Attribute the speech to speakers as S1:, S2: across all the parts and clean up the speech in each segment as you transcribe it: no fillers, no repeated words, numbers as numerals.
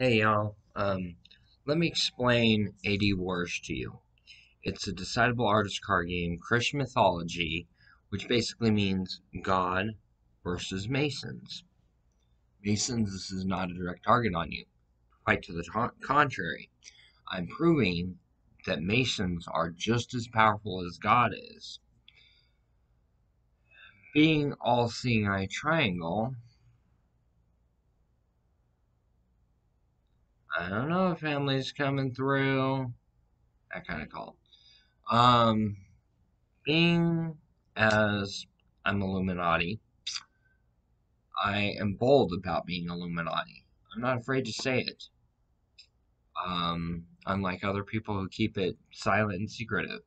S1: Hey y'all, let me explain AD Wars to you. It's a decidable artist card game, Christian mythology, which basically means God versus Masons. Masons, this is not a direct target on you. Quite to the contrary. I'm proving that Masons are just as powerful as God is. Being all-seeing eye triangle, I don't know if family's coming through. That kind of call. Um, Being as I'm Illuminati, I am bold about being Illuminati. I'm not afraid to say it. Unlike other people who keep it silent and secretive,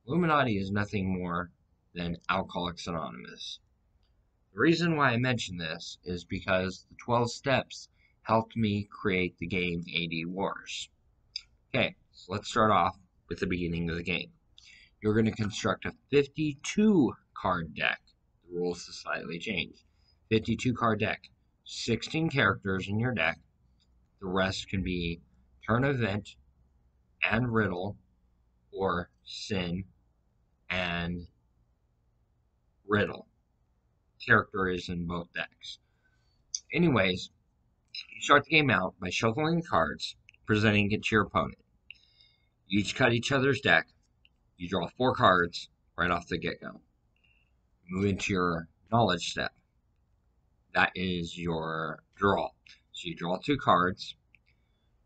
S1: Illuminati is nothing more than Alcoholics Anonymous. The reason why I mention this is because the 12 steps helped me create the game AD Wars. Okay, so let's start off with the beginning of the game. You're going to construct a 52 card deck. The rules to slightly change. 52 card deck. 16 characters in your deck. The rest can be turn event and riddle, or sin and riddle. Character is in both decks. Anyways, you start the game out by shuffling the cards, presenting it to your opponent. You each cut each other's deck. You draw 4 cards right off the get-go. Move into your knowledge step. That is your draw. So you draw 2 cards.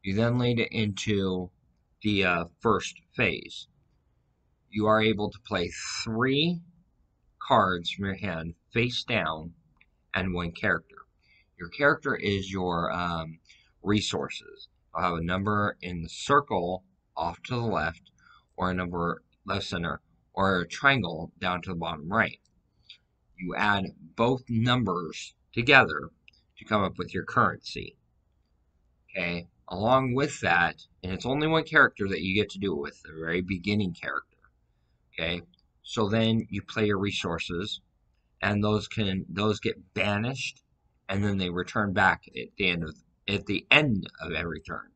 S1: You then lead it into the first phase. You are able to play 3 cards from your hand face down and 1 character. Your character is your resources. I'll have a number in the circle off to the left, or a number left center, or a triangle down to the bottom right. You add both numbers together to come up with your currency. Okay, along with that, and it's only 1 character that you get to do it with, the very beginning character. Okay, so then you play your resources, and those get banished, and then they return back at the end of every turn.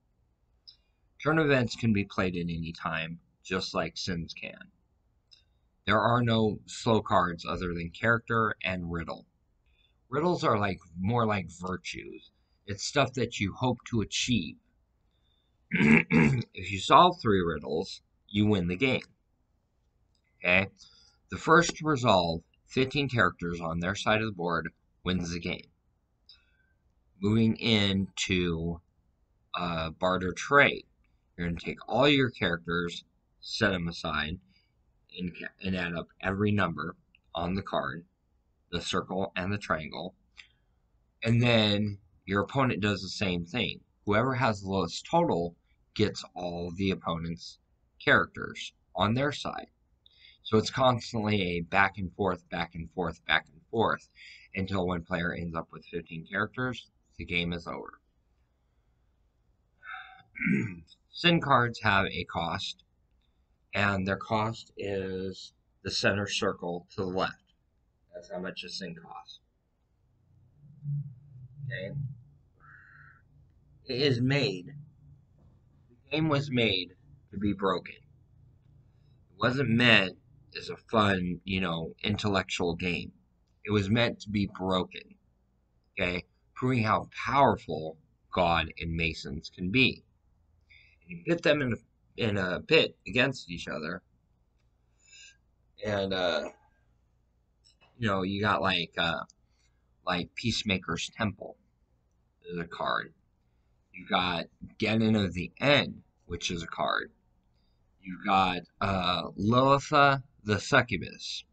S1: Turn events can be played at any time, just like Sims can. There are no slow cards other than character and riddle. Riddles are more like virtues. It's stuff that you hope to achieve. If you solve 3 riddles, you win the game. Okay? The first to resolve 15 characters on their side of the board wins the game. Moving into barter trade. You're going to take all your characters, set them aside, and add up every number on the card, the circle and the triangle. And then your opponent does the same thing. Whoever has the lowest total gets all the opponent's characters on their side. So it's constantly a back and forth, back and forth, back and forth until one player ends up with 15 characters. The game is over. Sin cards have a cost, and their cost is the center circle to the left. That's how much a sin costs. Okay? It is made. The game was made to be broken. It wasn't meant as a fun, intellectual game. It was meant to be broken. Okay? Proving how powerful God and Masons can be. And you pit them in a pit against each other, and you got like Peacemaker's Temple is a card. You got Genin of the End, which is a card. You got Lilith the Succubus.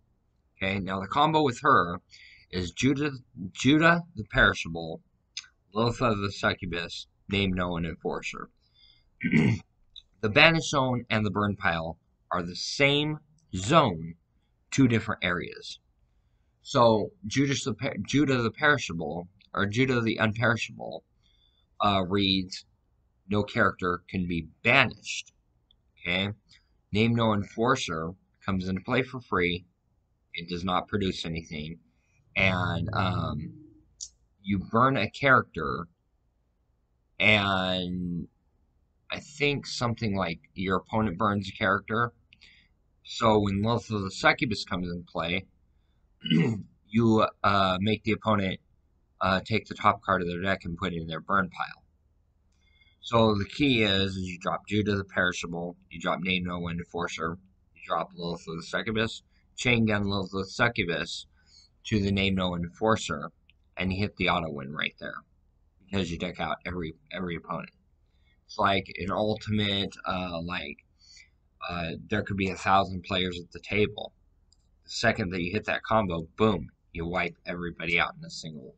S1: Okay, now the combo with her is Judah the Perishable, Lilith the Succubus, Name No and Enforcer. The Banish Zone and the Burn Pile are the same zone, 2 different areas. So Judah the Perishable, or Judah the Unperishable, reads no character can be banished. Okay, Name No Enforcer comes into play for free. It does not produce anything, and you burn a character and I think something like your opponent burns a character. So when Lilith of the Succubus comes into play, you make the opponent take the top card of their deck and put it in their burn pile. So the key is you drop Judah the Perishable, you drop Name No One Enforcer, you drop Lilith of the Succubus, chain gun Lilith of the Succubus to the Name No One Enforcer, and you hit the auto win right there because you deck out every opponent. It's like an ultimate, there could be 1,000 players at the table. The second that you hit that combo, boom, you wipe everybody out in a single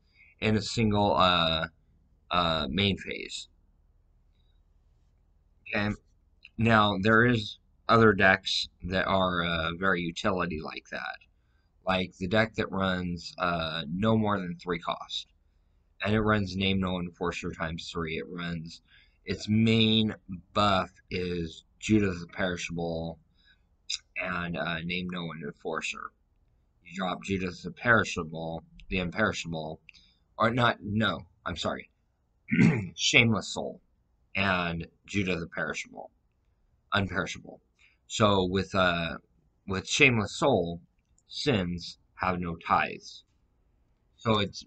S1: main phase. Okay. Now there is other decks that are very utility like that, like the deck that runs no more than 3 cost, and it runs Name No Enforcer times 3. It runs its main buff is Judah the Perishable and Name No One Enforcer. You drop Judah the Perishable, the Imperishable, or not? No, I'm sorry, Shameless Soul and Judah the Perishable. Unperishable. So with Shameless Soul, sins have no tithes. So it's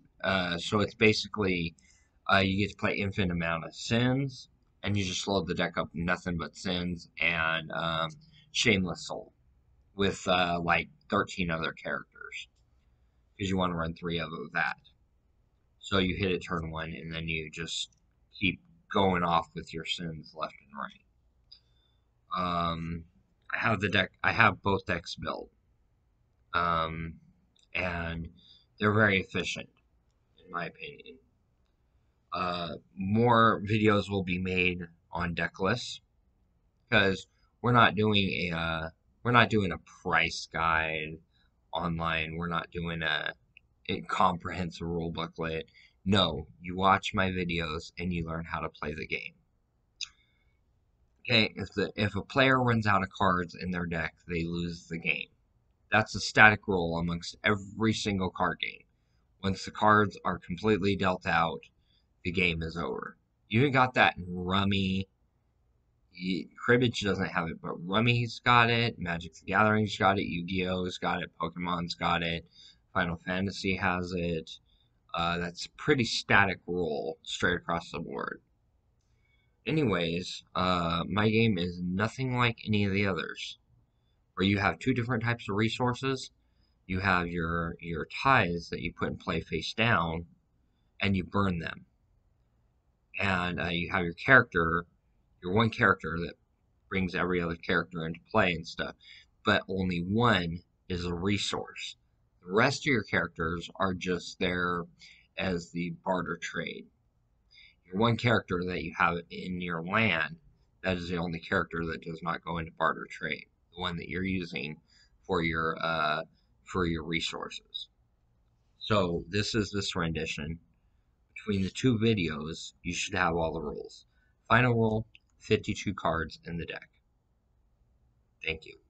S1: basically you get to play infinite amount of sins, and you just load the deck up nothing but sins and Shameless Soul with like 13 other characters because you want to run 3 of that. So you hit it turn 1, and then you just keep going off with your sins left and right. I have both decks built, um, and they're very efficient, in my opinion. More videos will be made on deck lists because we're not doing a price guide online. We're not doing a comprehensive rule booklet. No, you watch my videos and you learn how to play the game. Okay, if a player runs out of cards in their deck, they lose the game. That's a static rule amongst every single card game. Once the cards are completely dealt out, the game is over. You even got that in Rummy. Cribbage doesn't have it, but Rummy's got it. Magic the Gathering's got it. Yu-Gi-Oh's got it. Pokemon's got it. Final Fantasy has it. That's a pretty static rule straight across the board. Anyways, my game is nothing like any of the others, where you have 2 different types of resources. You have your ties that you put in play face down, and you burn them. And you have your one character that brings every other character into play and stuff, but only one is a resource. The rest of your characters are just there as the barter trade. Your one character that you have in your land, that is the only character that does not go into barter trade. The one that you're using for your resources. So this rendition. Between the 2 videos, you should have all the rules. Final rule, 52 cards in the deck. Thank you.